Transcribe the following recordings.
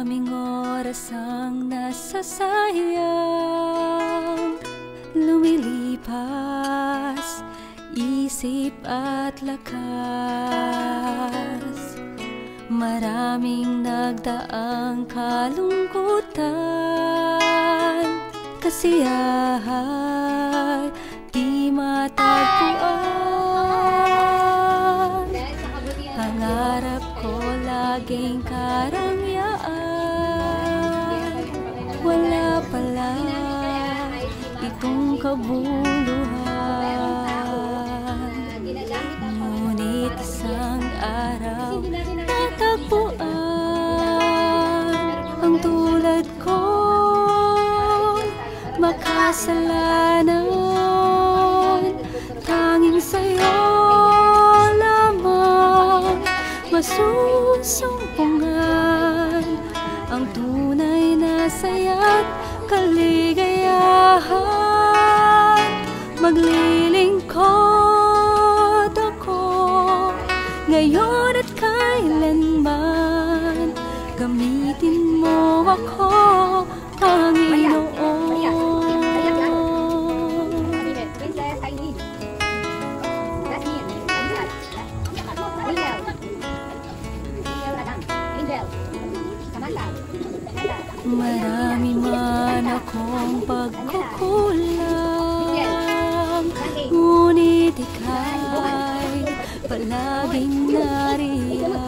Maraming oras ang nasasayang, lumilipas isip at lakas. Maraming nagdaang kalungkutan, kasiyahan di matagpuan. Pangarap ko laging karangyaan, wala pala itong kabuluhan. Ngunit isang araw natagpuan ang tulad ko, makasalanan. Tanging sa'yo lamang masusumpungan ang tunay na saya't kaligayahan. Maglilingkod ako ngayon at kailanman, gamitin mo ako, Panginoon. Marami man akong pagkukulang, ngunit ika'y palaging nariyan.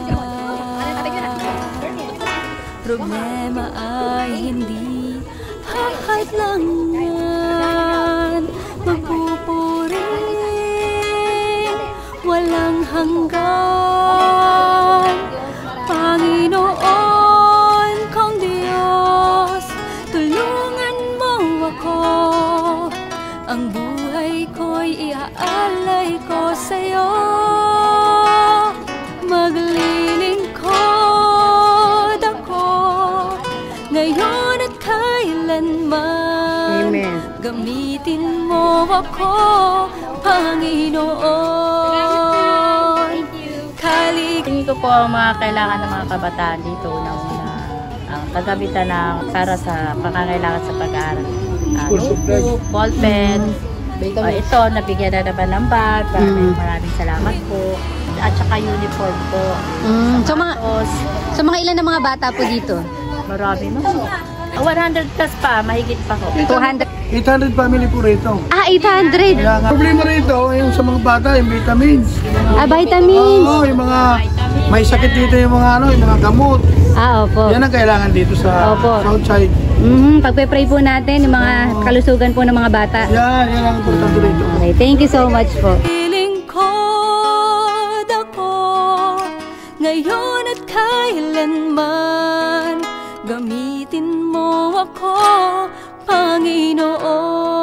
Problema ay hindi hahadlangan, magpupuring walang hanggan. Panginoon kong Diyos, tulungan mo ako, ang buhay ko'y iaalay ko sa'yo. Maglilingkod ako ngayon at kailanman. Amen. Gamitin mo ako, Panginoon. Tingin ko po ang mga kailangan ng mga kabataan dito na ang kagamitan para sa pangangailangan sa pag-aaral. Notebook, ballpen. Ito, nabigyan na naman ng bag. Maraming salamat po. At saka uniform po. So mga ilan na mga bata po dito? Marami mo. 100 plus pa, mahigit pa ko. 200. 800 family po rito. 800. Kaya nga, problema rito, yung sa mga bata, yung vitamins. Vitamins. Oo, yung mga, may sakit dito yung mga yung mga gamot. Opo. Yan ang kailangan dito sa outside. Pagpe-pray po natin yung mga kalusugan po ng mga bata. Yan ang importante rito. Okay, thank you so much po. Lingkod ako ngayon at kailanman, gamitin mo ako, Panginoon.